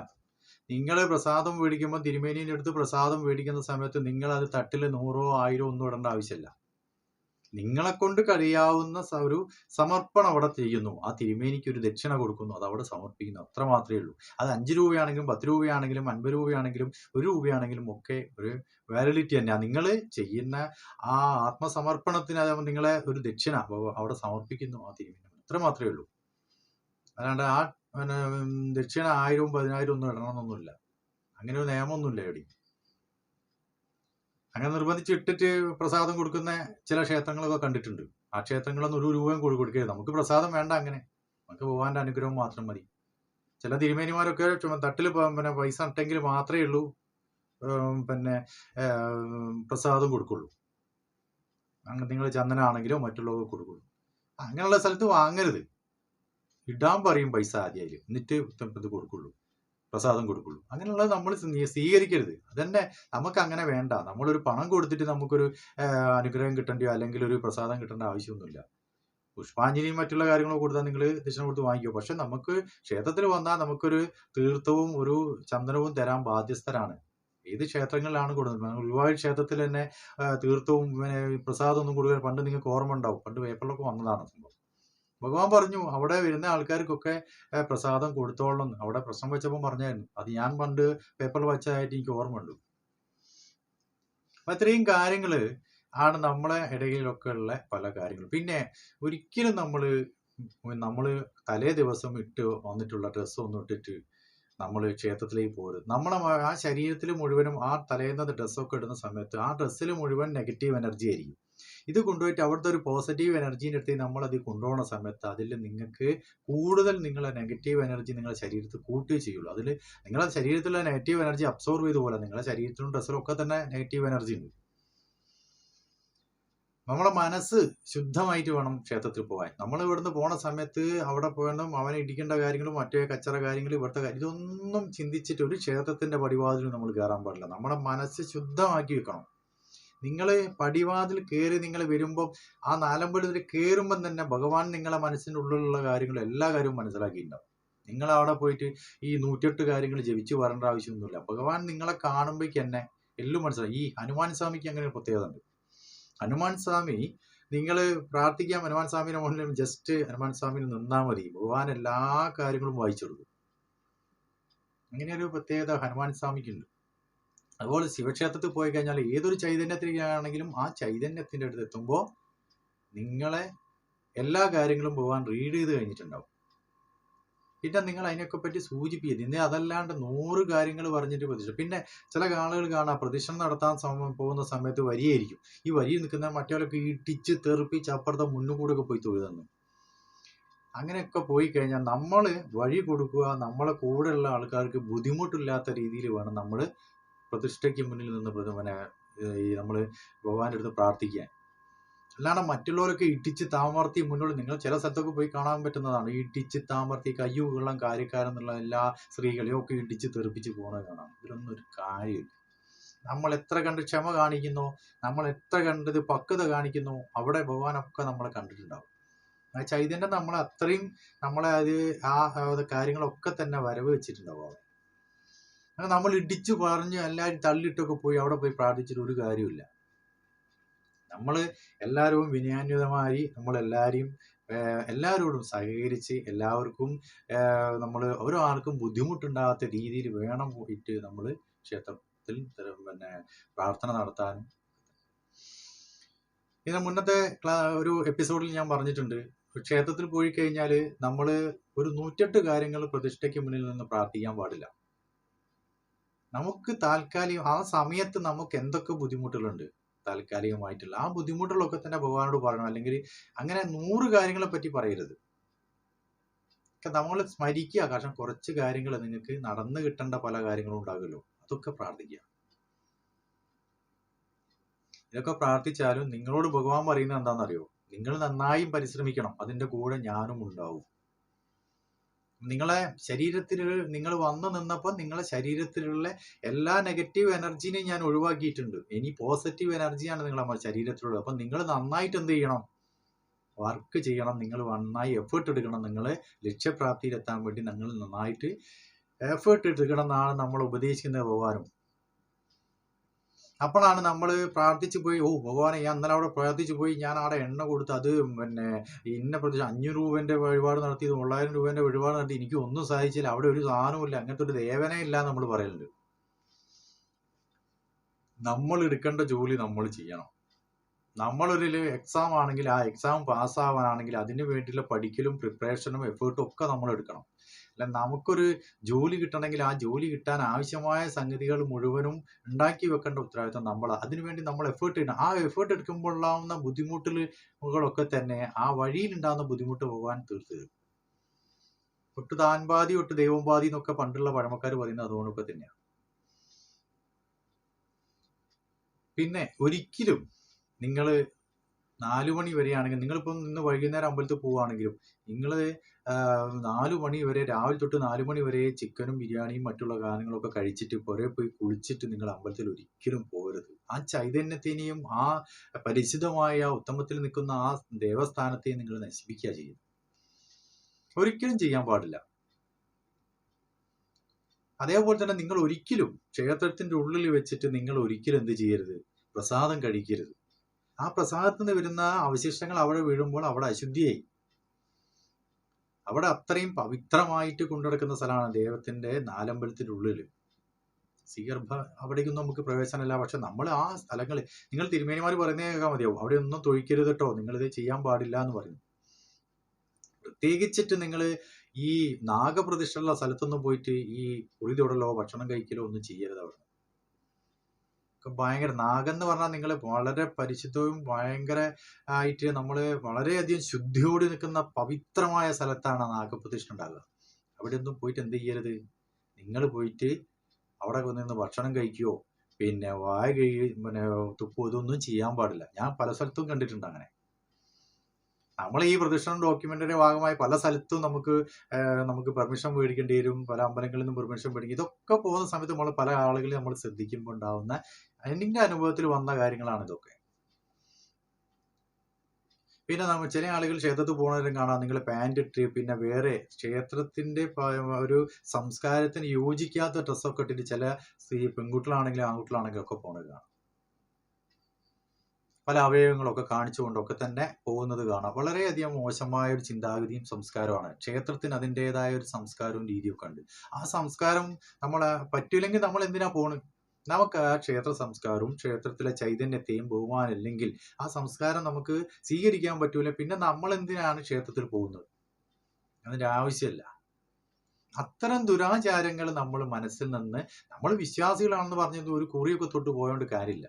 നിങ്ങൾ പ്രസാദം മേടിക്കുമ്പോൾ തിരുമേനിയുടെ അടുത്ത് പ്രസാദം മേടിക്കുന്ന സമയത്ത് നിങ്ങൾ അത് തട്ടിൽ 100 1000 ഒന്നും ഇടേണ്ട ആവശ്യമില്ല. നിങ്ങളെ കൊണ്ട് കഴിയാവുന്ന ഒരു സമർപ്പണം അവിടെ ചെയ്യുന്നു. ആ തിരുമേനിക്ക് ഒരു ദക്ഷിണ കൊടുക്കുന്നു, അത് അവിടെ സമർപ്പിക്കുന്നു, അത്ര മാത്രമേ ഉള്ളൂ. അത് 5 രൂപയാണെങ്കിലും 10 രൂപയാണെങ്കിലും 50 രൂപയാണെങ്കിലും 1 രൂപയാണെങ്കിലും ഒക്കെ ഒരു വാലിഡിറ്റി തന്നെയാണ്. നിങ്ങൾ ചെയ്യുന്ന ആ ആത്മസമർപ്പണത്തിന് നിങ്ങളെ ഒരു ദക്ഷിണ അവിടെ സമർപ്പിക്കുന്നു ആ തിരുമേനി, അത്ര മാത്രമേ ഉള്ളൂ. അല്ലാണ്ട് ആ ദക്ഷിണ 1000 10,000 ഒന്നും ഇടണമെന്നൊന്നുമില്ല. അങ്ങനെ ഒരു നിയമമൊന്നുമില്ല എവിടെയും. അങ്ങനെ നിർബന്ധിച്ച് ഇട്ടിട്ട് പ്രസാദം കൊടുക്കുന്ന ചില ക്ഷേത്രങ്ങളൊക്കെ കണ്ടിട്ടുണ്ട്. ആ ക്ഷേത്രങ്ങളൊന്നും 1 രൂപയും കൊടുക്കരുത്. നമുക്ക് പ്രസാദം വേണ്ട, അങ്ങനെ നമുക്ക് ഭഗവാന്റെ അനുഗ്രഹം മാത്രം മതി. ചില തിരുമേനിമാരൊക്കെ തട്ടിൽ പിന്നെ പൈസ ഇട്ടെങ്കിൽ മാത്രമേ ഉള്ളൂ പിന്നെ പ്രസാദം കൊടുക്കുള്ളൂ. അങ്ങനെ നിങ്ങൾ ചന്ദനാണെങ്കിലോ മറ്റുള്ളവ കൊടുക്കുള്ളൂ. അങ്ങനെയുള്ള സ്ഥലത്ത് വാങ്ങരുത്. ഇടാൻ പറയും പൈസ ആദ്യം, എന്നിട്ട് ഇത് കൊടുക്കുള്ളൂ, പ്രസാദം കൊടുക്കുള്ളൂ. അങ്ങനെയുള്ളത് നമ്മൾ സ്വീകരിക്കരുത്. അതന്നെ നമുക്ക് അങ്ങനെ വേണ്ട. നമ്മളൊരു പണം കൊടുത്തിട്ട് നമുക്കൊരു അനുഗ്രഹം കിട്ടേണ്ടയോ അല്ലെങ്കിൽ ഒരു പ്രസാദം കിട്ടേണ്ട ആവശ്യമൊന്നുമില്ല. പുഷ്പാഞ്ജലിയും മറ്റുള്ള കാര്യങ്ങളൊക്കെ കൊടുത്താൽ നിങ്ങൾ ദക്ഷിണ കൊടുത്ത് വാങ്ങിക്കോ. പക്ഷെ നമുക്ക് ക്ഷേത്രത്തിൽ വന്നാൽ നമുക്കൊരു തീർത്ഥവും ഒരു ചന്ദനവും തരാൻ ബാധ്യസ്ഥരാണ്. ഏത് ക്ഷേത്രങ്ങളിലാണ് കൊടുക്കുന്നത്? ഗുരുവായൂർ ക്ഷേത്രത്തിൽ തന്നെ തീർത്ഥവും പ്രസാദം ഒന്നും കൊടുക്കാൻ പണ്ട് നിങ്ങൾക്ക് ഓർമ്മ ഉണ്ടാവും, പണ്ട് പേപ്പറിലൊക്കെ വന്നതാണ് സംഭവം. ഭഗവാൻ പറഞ്ഞു അവിടെ വരുന്ന ആൾക്കാർക്കൊക്കെ പ്രസാദം കൊടുത്തോളണം. അവിടെ പ്രശ്നം വെച്ചപ്പോൾ പറഞ്ഞായിരുന്നു. അത് ഞാൻ പണ്ട് പേപ്പറിൽ വെച്ചതായിട്ട് എനിക്ക് ഓർമ്മയുണ്ട്. അപ്പൊ ഇത്രയും കാര്യങ്ങള് ആണ് നമ്മളെ ഇടയിലൊക്കെ ഉള്ള പല കാര്യങ്ങളും. പിന്നെ ഒരിക്കലും നമ്മള് തലേ ദിവസം ഇട്ട് വന്നിട്ടുള്ള ഡ്രസ്സ് ഒന്നും ഇട്ടിട്ട് നമ്മൾ ക്ഷേത്രത്തിലേക്ക് പോകരുത്. നമ്മളെ ആ ശരീരത്തിൽ മുഴുവനും ആ തലേന്നത്തെ ഡ്രസ്സൊക്കെ ഇടുന്ന സമയത്ത് ആ ഡ്രസ്സിൽ മുഴുവൻ നെഗറ്റീവ് എനർജി ആയിരിക്കും. ഇത് കൊണ്ടുപോയിട്ട് അവിടുത്തെ ഒരു പോസിറ്റീവ് എനർജീൻ്റെ അടുത്ത് നമ്മളത് കൊണ്ടുപോകുന്ന സമയത്ത് അതിൽ നിങ്ങൾക്ക് കൂടുതൽ നിങ്ങളെ നെഗറ്റീവ് എനർജി നിങ്ങളുടെ ശരീരത്തിൽ കൂട്ടുകയേ ചെയ്യുള്ളൂ. അതിൽ നിങ്ങളുടെ ശരീരത്തിലുള്ള നെഗറ്റീവ് എനർജി അബ്സോർവ് ചെയ്ത പോലെ നിങ്ങളുടെ ശരീരത്തിലും ഡ്രസ്സിലും ഒക്കെ തന്നെ നെഗറ്റീവ് എനർജി ഉണ്ട്. നമ്മളെ മനസ്സ് ശുദ്ധമായിട്ട് വേണം ക്ഷേത്രത്തിൽ പോകാൻ. നമ്മൾ ഇവിടുന്ന് പോണ സമയത്ത് അവിടെ പോകണം അവനെ ഇടിക്കേണ്ട കാര്യങ്ങളും മറ്റേ കച്ചറ കാര്യങ്ങളും ഇവിടുത്തെ കാര്യം ഇതൊന്നും ചിന്തിച്ചിട്ട് ഒരു ക്ഷേത്രത്തിന്റെ പടിവാതിലും നമ്മൾ കയറാൻ പാടില്ല. നമ്മുടെ മനസ്സ് ശുദ്ധമാക്കി വെക്കണം. നിങ്ങൾ പടിവാതിൽ കയറി നിങ്ങൾ വരുമ്പോൾ ആ നാലമ്പലത്തിൽ കയറുമ്പം തന്നെ ഭഗവാൻ നിങ്ങളെ മനസ്സിൻ്റെ ഉള്ളിലുള്ള കാര്യങ്ങൾ എല്ലാ കാര്യവും മനസ്സിലാക്കിയിട്ടുണ്ടാവും. നിങ്ങൾ അവിടെ പോയിട്ട് ഈ 108 കാര്യങ്ങൾ ജപിച്ചു വരേണ്ട ആവശ്യമൊന്നുമില്ല. ഭഗവാൻ നിങ്ങളെ കാണുമ്പോഴേക്ക് തന്നെ എല്ലാം മനസ്സിലായി. ഈ ഹനുമാൻ സ്വാമിക്ക് അങ്ങനെ ഒരു പ്രത്യേകത ഉണ്ട്. ഹനുമാൻ സ്വാമി നിങ്ങൾ പ്രാർത്ഥിക്കാൻ ഹനുമാൻ സ്വാമിയുടെ മുന്നിലും ജസ്റ്റ് ഹനുമാൻ സ്വാമിയിൽ നിന്നാൽ മതി, ഭഗവാൻ എല്ലാ കാര്യങ്ങളും വായിച്ചു കൊടുക്കും. അങ്ങനെ ഒരു പ്രത്യേകത ഹനുമാൻ സ്വാമിക്കുണ്ട്. അതുപോലെ ശിവക്ഷേത്രത്തിൽ പോയി കഴിഞ്ഞാൽ ഏതൊരു ചൈതന്യത്തിലാണെങ്കിലും ആ ചൈതന്യത്തിന്റെ അടുത്ത് എത്തുമ്പോൾ നിങ്ങളെ എല്ലാ കാര്യങ്ങളും ഭഗവാൻ റീഡ് ചെയ്ത് കഴിഞ്ഞിട്ടുണ്ടാവും. പിന്നെ നിങ്ങൾ അതിനൊക്കെ പറ്റി സൂചിപ്പിക്കുക. ഇന്ന് അതല്ലാണ്ട് 100 കാര്യങ്ങൾ പറഞ്ഞിട്ട് പ്രതിഷ്ഠ. പിന്നെ ചില ആളുകൾ കാണാം, പ്രതിഷ്ഠ നടത്താൻ പോകുന്ന സമയത്ത് വരിയായിരിക്കും. ഈ വരിയിൽ നിൽക്കുന്ന മറ്റവരൊക്കെ ഇടിച്ച് തെറിപ്പിച്ച് അപ്പുറത്തെ മുന്നിൽ കൂടെ ഒക്കെ പോയി തൊഴുതെന്നു. അങ്ങനെയൊക്കെ പോയി കഴിഞ്ഞാൽ നമ്മൾ വഴി കൊടുക്കുക. നമ്മളെ കൂടെയുള്ള ആൾക്കാർക്ക് ബുദ്ധിമുട്ടില്ലാത്ത രീതിയിൽ വേണം നമ്മൾ പ്രതിഷ്ഠയ്ക്ക് മുന്നിൽ നിന്ന് പിന്നെ നമ്മൾ ഭഗവാന്റെ അടുത്ത് പ്രാർത്ഥിക്കാൻ. അല്ലാണ്ട് മറ്റുള്ളവരൊക്കെ ഇടിച്ച് താമർത്തി മുന്നോട്ട്, നിങ്ങൾ ചില സ്ഥലത്തൊക്കെ പോയി കാണാൻ പറ്റുന്നതാണ്. ഇടിച്ച് താമർത്തി കയ്യുകൊള്ളം കാര്യക്കാരെന്നുള്ള എല്ലാ സ്ത്രീകളെയും ഒക്കെ ഇടിച്ച് തെറിപ്പിച്ച് പോകുന്നത് കാണാം. ഇതിലൊന്നും ഒരു കാര്യമില്ല. നമ്മൾ എത്ര കണ്ട് ക്ഷമ കാണിക്കുന്നു, നമ്മൾ എത്ര കണ്ടത് പക്വത കാണിക്കുന്നു, അവിടെ ഭഗവാനൊക്കെ നമ്മളെ കണ്ടിട്ടുണ്ടാവും. ആ ചൈതന്യം നമ്മളെ അത്രയും നമ്മളെ ആ കാര്യങ്ങളൊക്കെ തന്നെ വരവ് വെച്ചിട്ടുണ്ടാവും അവിടെ. അങ്ങനെ നമ്മൾ ഇടിച്ചു പറഞ്ഞ് എല്ലാവരും തള്ളിയിട്ടൊക്കെ പോയി അവിടെ പോയി പ്രാർത്ഥിച്ചിട്ട് ഒരു കാര്യമില്ല. നമ്മൾ എല്ലാവരും വിനയാന്വിതമായി എല്ലാവരോടും സഹകരിച്ച് എല്ലാവർക്കും നമ്മൾ ഓരോ ആൾക്കും ബുദ്ധിമുട്ടുണ്ടാകാത്ത രീതിയിൽ വേണം പോയിട്ട് നമ്മൾ ക്ഷേത്രത്തിൽ പിന്നെ പ്രാർത്ഥന നടത്താനും. ഇതിന് മുന്നത്തെ ഒരു എപ്പിസോഡിൽ ഞാൻ പറഞ്ഞിട്ടുണ്ട്, ക്ഷേത്രത്തിൽ പോയി കഴിഞ്ഞാൽ നമ്മൾ ഒരു 108 കാര്യങ്ങൾ പ്രതിഷ്ഠയ്ക്ക് മുന്നിൽ നിന്ന് പ്രാർത്ഥിക്കാൻ പാടില്ല. നമുക്ക് താൽക്കാലികം ആ സമയത്ത് നമുക്ക് എന്തൊക്കെ ബുദ്ധിമുട്ടുകളുണ്ട് താൽക്കാലികമായിട്ടുള്ള ആ ബുദ്ധിമുട്ടുകളൊക്കെ തന്നെ ഭഗവാനോട് പറയണം. അല്ലെങ്കിൽ അങ്ങനെ 100 കാര്യങ്ങളെ പറ്റി പറയരുത്. നമ്മൾ സ്മരിക്കുക. കാരണം കുറച്ച് കാര്യങ്ങൾ നിങ്ങൾക്ക് നടന്നു കിട്ടേണ്ട പല കാര്യങ്ങളും ഉണ്ടാകുമല്ലോ, അതൊക്കെ പ്രാർത്ഥിക്കുക. ഇതൊക്കെ പ്രാർത്ഥിച്ചാലും നിങ്ങളോട് ഭഗവാൻ പറയുന്നത് എന്താണെന്നറിയോ? നിങ്ങൾ നന്നായും പരിശ്രമിക്കണം, അതിൻ്റെ കൂടെ ഞാനും ഉണ്ടാവും. നിങ്ങളെ ശരീരത്തിൽ നിങ്ങൾ വന്നു നിന്നപ്പോൾ നിങ്ങളെ ശരീരത്തിലുള്ള എല്ലാ നെഗറ്റീവ് എനർജീനെയും ഞാൻ ഒഴിവാക്കിയിട്ടുണ്ട്. ഇനി പോസിറ്റീവ് എനർജിയാണ് നിങ്ങളെ ശരീരത്തിലുള്ളത്. അപ്പം നിങ്ങൾ നന്നായിട്ട് എന്ത് ചെയ്യണം? വർക്ക് ചെയ്യണം. നിങ്ങൾ നന്നായി എഫേർട്ട് എടുക്കണം. നിങ്ങൾ ലക്ഷ്യപ്രാപ്തിയിലെത്താൻ വേണ്ടി നിങ്ങൾ നന്നായിട്ട് എഫേർട്ട് എടുക്കണം എന്നാണ് നമ്മൾ ഉപദേശിക്കുന്ന ഭഗവാനും. അപ്പോഴാണ് നമ്മൾ പ്രാർത്ഥിച്ചു പോയി, ഭഗവാനെ ഞാൻ ഇന്നലെ അവിടെ പ്രാർത്ഥിച്ചു പോയി, ഞാൻ അവിടെ എണ്ണ കൊടുത്ത് അത് പിന്നെ ഇന്ന പ്രദേശം 500 രൂപേൻ്റെ വഴിപാട് നടത്തി, 900 രൂപേൻ്റെ വഴിപാട് നടത്തി, എനിക്ക് ഒന്നും സാധിച്ചില്ല, അവിടെ ഒരു സാധനവും ഇല്ല, അങ്ങനത്തെ ഒരു ദേവനേ ഇല്ല നമ്മൾ പറയലുണ്ട്. നമ്മൾ എടുക്കേണ്ട ജോലി നമ്മൾ ചെയ്യണം. നമ്മളൊരു എക്സാം ആണെങ്കിൽ ആ എക്സാം പാസ്സാവാനാണെങ്കിൽ അതിന് വേണ്ടിയുള്ള പഠിക്കലും പ്രിപ്പറേഷനും എഫേർട്ടും ഒക്കെ നമ്മൾ എടുക്കണം. അല്ല, നമുക്കൊരു ജോലി കിട്ടണമെങ്കിൽ ആ ജോലി കിട്ടാൻ ആവശ്യമായ സംഗതികൾ മുഴുവനും ഉണ്ടാക്കി വെക്കേണ്ട ഉത്തരവാദിത്വം നമ്മൾ. അതിനുവേണ്ടി നമ്മൾ എഫേർട്ട് ചെയ്യണം. ആ എഫേർട്ട് എടുക്കുമ്പോൾ ഉണ്ടാകുന്ന ബുദ്ധിമുട്ടുകളൊക്കെ തന്നെ ആ വഴിയിൽ ഉണ്ടാകുന്ന ബുദ്ധിമുട്ട് പോകാൻ തീർത്തു തരും. ഒട്ട് താൻപാതി ഒട്ട് ദൈവം പാതി എന്നൊക്കെ പണ്ടുള്ള പഴമക്കാർ പറയുന്നത് അതുകൊണ്ടൊക്കെ തന്നെയാണ്. പിന്നെ ഒരിക്കലും നിങ്ങൾ 4 മണി വരെയാണെങ്കിൽ, നിങ്ങളിപ്പം ഇന്ന് വൈകുന്നേരം അമ്പലത്തിൽ പോവുകയാണെങ്കിലും നിങ്ങൾ 4 മണി വരെ, രാവിലെ തൊട്ട് 4 മണി വരെ ചിക്കനും ബിരിയാണിയും മറ്റുള്ള കാര്യങ്ങളൊക്കെ കഴിച്ചിട്ട് പുറേ പോയി കുളിച്ചിട്ട് നിങ്ങൾ അമ്പലത്തിൽ ഒരിക്കലും പോകരുത്. ആ ചൈതന്യത്തിനെയും ആ പരിശുദ്ധമായ ഉത്തമത്തിൽ നിൽക്കുന്ന ആ ദേവസ്ഥാനത്തെയും നിങ്ങൾ നശിപ്പിക്കുക ചെയ്യുന്നത്. ഒരിക്കലും ചെയ്യാൻ പാടില്ല. അതേപോലെ തന്നെ നിങ്ങൾ ഒരിക്കലും ക്ഷേത്രത്തിന്റെ ഉള്ളിൽ വെച്ചിട്ട് നിങ്ങൾ ഒരിക്കലും എന്ത് ചെയ്യരുത്? പ്രസാദം കഴിക്കരുത്. ആ പ്രസാദത്തിൽ നിന്ന് വരുന്ന അവശിഷ്ടങ്ങൾ അവിടെ വീഴുമ്പോൾ അവിടെ അശുദ്ധിയായി. അവിടെ അത്രയും പവിത്രമായിട്ട് കൊണ്ടുനടക്കുന്ന സ്ഥലമാണ് ദൈവത്തിന്റെ നാലമ്പലത്തിന്റെ ഉള്ളിൽ. സ്വീകർഭ അവിടേക്കൊന്നും നമുക്ക് പ്രവേശനമില്ല. പക്ഷെ നമ്മൾ ആ സ്ഥലങ്ങളിൽ, നിങ്ങൾ തിരുമേനിമാർ പറയുന്നേ കേൾക്കാൻ മതിയാവും, അവിടെ ഒന്നും തൊഴിക്കരുത് കേട്ടോ, നിങ്ങളിത് ചെയ്യാൻ പാടില്ല എന്ന് പറയുന്നു. പ്രത്യേകിച്ചിട്ട് നിങ്ങൾ ഈ നാഗപ്രതിഷ്ഠയുള്ള സ്ഥലത്തൊന്നും പോയിട്ട് ഈ കുളി തൊടലോ ഭക്ഷണം കഴിക്കലോ ഒന്നും ചെയ്യരുത്. അവിടെ ഭയങ്കര നാഗെന്ന് പറഞ്ഞാൽ നിങ്ങൾ വളരെ പരിശുദ്ധവും ഭയങ്കര ആയിട്ട് നമ്മൾ വളരെയധികം ശുദ്ധിയോട് നിൽക്കുന്ന പവിത്രമായ സ്ഥലത്താണ് നാഗപ്രതിഷ്ഠ ഉണ്ടാകുക. അവിടെ ഒന്നും പോയിട്ട് എന്ത് ചെയ്യരുത്? നിങ്ങൾ പോയിട്ട് അവിടെ നിന്ന് ഭക്ഷണം കഴിക്കുകയോ പിന്നെ വായ പിന്നെ തുപ്പോ ഇതൊന്നും ചെയ്യാൻ പാടില്ല. ഞാൻ പല സ്ഥലത്തും കണ്ടിട്ടുണ്ട് അങ്ങനെ. നമ്മൾ ഈ പ്രദക്ഷിണം ഡോക്യുമെന്റിന്റെ ഭാഗമായി പല സ്ഥലത്തും നമുക്ക് പെർമിഷൻ മേടിക്കേണ്ടി വരും. പല അമ്പലങ്ങളിൽ നിന്നും പെർമിഷൻ മേടിക്കും. ഇതൊക്കെ പോകുന്ന സമയത്ത് നമ്മൾ പല ആളുകളെ നമ്മൾ ശ്രദ്ധിക്കുമ്പോൾ ഉണ്ടാവുന്ന എൻ്റെ അനുഭവത്തിൽ വന്ന കാര്യങ്ങളാണ് ഇതൊക്കെ. പിന്നെ ചില ആളുകൾ ക്ഷേത്രത്തിൽ പോകുന്നവരും കാണാം, നിങ്ങൾ പാൻറ് ഇട്ട് പിന്നെ വേറെ ക്ഷേത്രത്തിന്റെ ഒരു സംസ്കാരത്തിന് യോജിക്കാത്ത ഡ്രസ്സൊക്കെ ഇട്ടിട്ട് ചില പെൺകുട്ടികളാണെങ്കിലും ആൺകുട്ടികളാണെങ്കിലും ഒക്കെ പോകുന്നത് കാണാം. പല അവയവങ്ങളൊക്കെ കാണിച്ചുകൊണ്ടൊക്കെ തന്നെ പോകുന്നത് കാണാം. വളരെയധികം മോശമായ ഒരു ചിന്താഗതിയും സംസ്കാരമാണ്. ക്ഷേത്രത്തിന് അതിൻ്റെതായ ഒരു സംസ്കാരവും രീതിയൊക്കെ ഉണ്ട്. ആ സംസ്കാരം നമ്മളെ പറ്റില്ലെങ്കിൽ നമ്മൾ എന്തിനാ പോണ്? നമുക്ക് ആ ക്ഷേത്ര സംസ്കാരവും ക്ഷേത്രത്തിലെ ചൈതന്യത്തെയും ബഹുമാനമില്ലെങ്കിൽ ആ സംസ്കാരം നമുക്ക് സ്വീകരിക്കാൻ പറ്റൂല. പിന്നെ നമ്മൾ എന്തിനാണ് ക്ഷേത്രത്തിൽ പോകുന്നത്? അതിൻ്റെ ആവശ്യമില്ല. അത്തരം ദുരാചാരങ്ങൾ നമ്മൾ മനസ്സിൽ നിന്ന്, നമ്മൾ വിശ്വാസികളാണെന്ന് പറഞ്ഞത് ഒരു കുറിയൊക്കെ തൊട്ട് പോയോണ്ട് കാര്യമില്ല.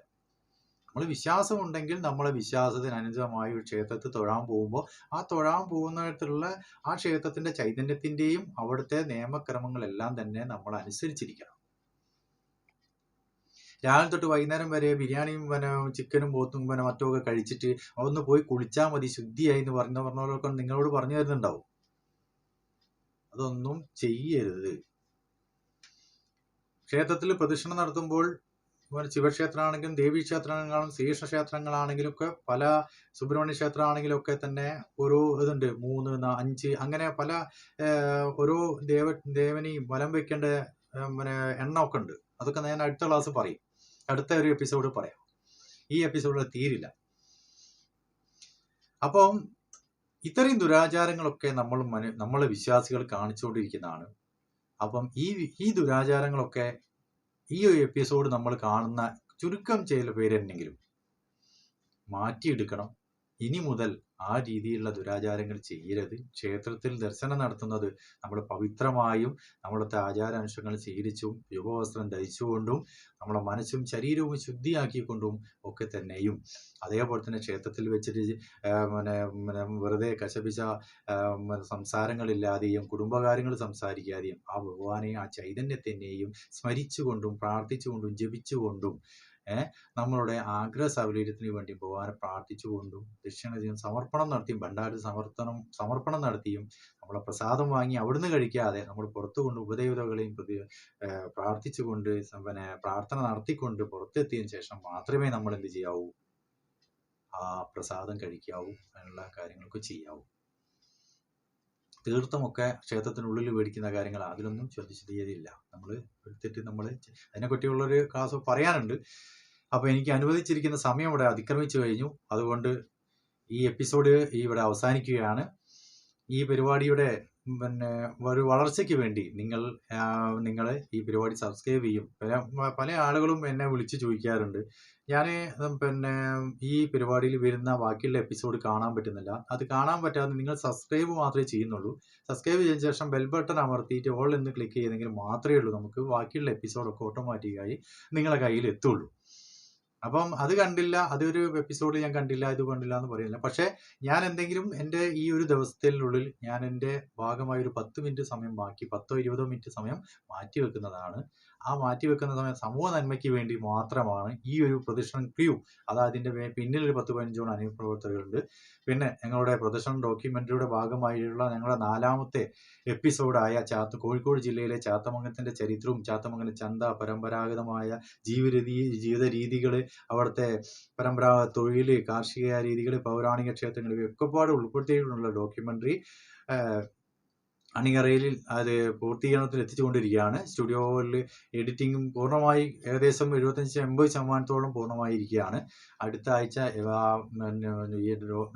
നമ്മൾ വിശ്വാസമുണ്ടെങ്കിൽ നമ്മളെ വിശ്വാസത്തിന് അനുസൃതമായി ഒരു ക്ഷേത്രത്തിൽ തൊഴാൻ പോകുമ്പോൾ ആ തൊഴാൻ പോകുന്നിടത്തുള്ള ആ ക്ഷേത്രത്തിന്റെ ചൈതന്യത്തിന്റെയും അവിടുത്തെ നിയമക്രമങ്ങളെല്ലാം തന്നെ നമ്മൾ അനുസരിച്ചിരിക്കണം. രാവിലെ തൊട്ട് വൈകുന്നേരം വരെ ബിരിയാണിയും ചിക്കനും പോത്തും മറ്റുമൊക്കെ കഴിച്ചിട്ട് ഒന്ന് പോയി കുളിച്ചാൽ മതി ശുദ്ധിയായി എന്ന് പറഞ്ഞവരൊക്കെ നിങ്ങളോട് പറഞ്ഞു തരുന്നുണ്ടാവും. അതൊന്നും ചെയ്യരുത്. ക്ഷേത്രത്തിൽ പ്രദക്ഷിണം നടത്തുമ്പോൾ ശിവക്ഷേത്രമാണെങ്കിലും ദേവീക്ഷേത്രങ്ങളാണെങ്കിലും ശ്രീകൃഷ്ണക്ഷേത്രങ്ങളാണെങ്കിലും ഒക്കെ പല സുബ്രഹ്മണ്യ ക്ഷേത്രമാണെങ്കിലും ഒക്കെ തന്നെ ഓരോ ഇതുണ്ട്, 3, 5 അങ്ങനെ പല ഓരോ ദേവനെയും വലം വെക്കേണ്ട എണ്ണമൊക്കെ ഉണ്ട്. അതൊക്കെ ഞാൻ അടുത്ത ക്ലാസ് പറയും, അടുത്ത ഒരു എപ്പിസോഡ് പറയാം. ഈ എപ്പിസോഡിൽ തീരില്ല. അപ്പം ഇത്രയും ദുരാചാരങ്ങളൊക്കെ നമ്മളെ വിശ്വാസികൾ കാണിച്ചുകൊണ്ടിരിക്കുന്നതാണ്. അപ്പം ഈ ദുരാചാരങ്ങളൊക്കെ ഈ ഒരു എപ്പിസോഡ് നമ്മൾ കാണുന്ന ചുരുക്കം ചില പേരെന്നെങ്കിലും മാറ്റിയെടുക്കണം. ഇനി മുതൽ ആ രീതിയിലുള്ള ദുരാചാരങ്ങൾ ചെയ്യരുത്. ക്ഷേത്രത്തിൽ ദർശനം നടത്തുന്നത് നമ്മൾ പവിത്രമായും നമ്മളത്തെ ആചാരാനുഷ്ഠാനങ്ങൾ സ്വീകരിച്ചും യുവവസ്ത്രം ധരിച്ചുകൊണ്ടും നമ്മളെ മനസ്സും ശരീരവും ശുദ്ധിയാക്കിക്കൊണ്ടും ഒക്കെ തന്നെയും, അതേപോലെ തന്നെ ക്ഷേത്രത്തിൽ വെച്ചിട്ട് വെറുതെ കശപിശ സംസാരങ്ങളില്ലാതെയും കുടുംബകാര്യങ്ങൾ സംസാരിക്കാതെയും ആ ഭഗവാനെ, ആ ചൈതന്യത്തിനെയും സ്മരിച്ചുകൊണ്ടും പ്രാർത്ഥിച്ചുകൊണ്ടും ജപിച്ചുകൊണ്ടും നമ്മളുടെ ആഗ്രഹ സൗകര്യത്തിന് വേണ്ടി ഭഗവാനെ പ്രാർത്ഥിച്ചുകൊണ്ടും ദക്ഷിണ സമർപ്പണം നടത്തിയും ഭണ്ഡാര സമർപ്പണം നടത്തിയും നമ്മളെ പ്രസാദം വാങ്ങി അവിടുന്ന് കഴിക്കാതെ നമ്മൾ പുറത്തു കൊണ്ട് ഉപദേവതകളെയും പ്രാർത്ഥിച്ചുകൊണ്ട് പ്രാർത്ഥന നടത്തിക്കൊണ്ട് പുറത്തെത്തിയതിനു ശേഷം മാത്രമേ നമ്മൾ എന്ത് ചെയ്യാവൂ, ആ പ്രസാദം കഴിക്കാവൂ, അങ്ങനെയുള്ള കാര്യങ്ങളൊക്കെ ചെയ്യാവൂ. തീർത്ഥമൊക്കെ ക്ഷേത്രത്തിനുള്ളിൽ മേടിക്കുന്ന കാര്യങ്ങൾ അതിലൊന്നും ശ്രദ്ധിച്ചില്ല. നമ്മൾ എടുത്തിട്ട് നമ്മൾ അതിനെപ്പറ്റിയുള്ളൊരു ക്ലാസ് പറയാനുണ്ട്. അപ്പോൾ എനിക്ക് അനുവദിച്ചിരിക്കുന്ന സമയം ഇവിടെ അതിക്രമിച്ചു കഴിഞ്ഞു. അതുകൊണ്ട് ഈ എപ്പിസോഡ് ഇവിടെ അവസാനിക്കുകയാണ്. ഈ പരിപാടിയുടെ ഒരു വളർച്ചയ്ക്ക് വേണ്ടി നിങ്ങൾ ഈ പരിപാടി സബ്സ്ക്രൈബ് ചെയ്യും. പല ആളുകളും എന്നെ വിളിച്ച് ചോദിക്കാറുണ്ട്, ഞാൻ ഈ പരിപാടിയിൽ വരുന്ന ബാക്കിയുള്ള എപ്പിസോഡ് കാണാൻ പറ്റുന്നില്ല. അത് കാണാൻ പറ്റാതെ നിങ്ങൾ സബ്സ്ക്രൈബ് മാത്രമേ ചെയ്യുന്നുള്ളൂ. സബ്സ്ക്രൈബ് ചെയ്ത ശേഷം ബെൽ ബട്ടൺ അമർത്തിയിട്ട് ഓൾ എന്ന് ക്ലിക്ക് ചെയ്തെങ്കിൽ മാത്രമേ ഉള്ളൂ നമുക്ക് ബാക്കിയുള്ള എപ്പിസോഡൊക്കെ ഓട്ടോമാറ്റിക്കായി നിങ്ങളുടെ കയ്യിൽ എത്തുള്ളൂ. അപ്പം അത് കണ്ടില്ല, അതൊരു എപ്പിസോഡ് ഞാൻ കണ്ടില്ല, ഇത് കണ്ടില്ല എന്ന് പറയുന്നില്ല. പക്ഷെ ഞാൻ എന്തെങ്കിലും എൻ്റെ ഈ ഒരു ദിവസത്തിനുള്ളിൽ ഞാൻ എൻ്റെ ഭാഗമായി ഒരു 10 മിനിറ്റ് സമയം ബാക്കി 10-20 മിനിറ്റ് സമയം മാറ്റി വെക്കുന്നതാണ്. ആ മാറ്റി വെക്കുന്ന സമയം സമൂഹ നന്മയ്ക്ക് വേണ്ടി മാത്രമാണ്. ഈ ഒരു പ്രദക്ഷിണം ക്രൂ, അതായത് അതിൻ്റെ പിന്നിൽ ഒരു 10-15 അനുപ്രവർത്തകരുണ്ട്. പിന്നെ ഞങ്ങളുടെ പ്രദക്ഷിണം ഡോക്യുമെന്ററിയുടെ ഭാഗമായുള്ള ഞങ്ങളുടെ 4ാമത്തെ എപ്പിസോഡായ കോഴിക്കോട് ജില്ലയിലെ ചാത്തമംഗലത്തിന്റെ ചരിത്രവും ചാത്തമംഗലം ചന്ത, പരമ്പരാഗതമായ ജീവിത രീതികൾ, അവിടുത്തെ പരമ്പരാഗത തൊഴിൽ, കാർഷിക രീതികൾ, പൗരാണിക ക്ഷേത്രങ്ങൾ, ഇവയൊക്കെപ്പാട് ഉൾപ്പെടുത്തിയിട്ടുള്ള ഡോക്യുമെന്ററി അണിയറയിൽ അത് പൂർത്തീകരണത്തിൽ എത്തിച്ചുകൊണ്ടിരിക്കുകയാണ്. സ്റ്റുഡിയോയിൽ എഡിറ്റിംഗും പൂർണ്ണമായി ഏകദേശം 75-80% പൂർണ്ണമായിരിക്കുകയാണ്. അടുത്ത ആഴ്ച ഈ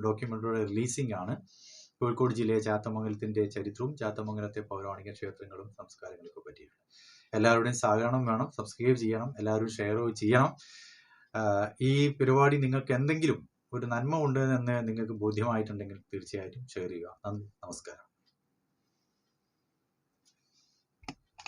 ഡോക്യുമെന്ററിയുടെ റിലീസിംഗ് ആണ്. കോഴിക്കോട് ജില്ലയിലെ ചാത്തമംഗലത്തിന്റെ ചരിത്രവും ചാത്തമംഗലത്തെ പൗരാണിക ക്ഷേത്രങ്ങളും സംസ്കാരങ്ങളൊക്കെ പറ്റിയാണ്. എല്ലാവരുടെയും സഹകരണം വേണം. സബ്സ്ക്രൈബ് ചെയ്യണം, എല്ലാവരും ഷെയർ ചെയ്യണം. ഈ പരിപാടി നിങ്ങൾക്ക് എന്തെങ്കിലും ഒരു നന്മ ഉണ്ട് എന്ന് നിങ്ങൾക്ക് ബോധ്യമായിട്ടുണ്ടെങ്കിൽ തീർച്ചയായിട്ടും ഷെയർ ചെയ്യുക. നന്ദി, നമസ്കാരം.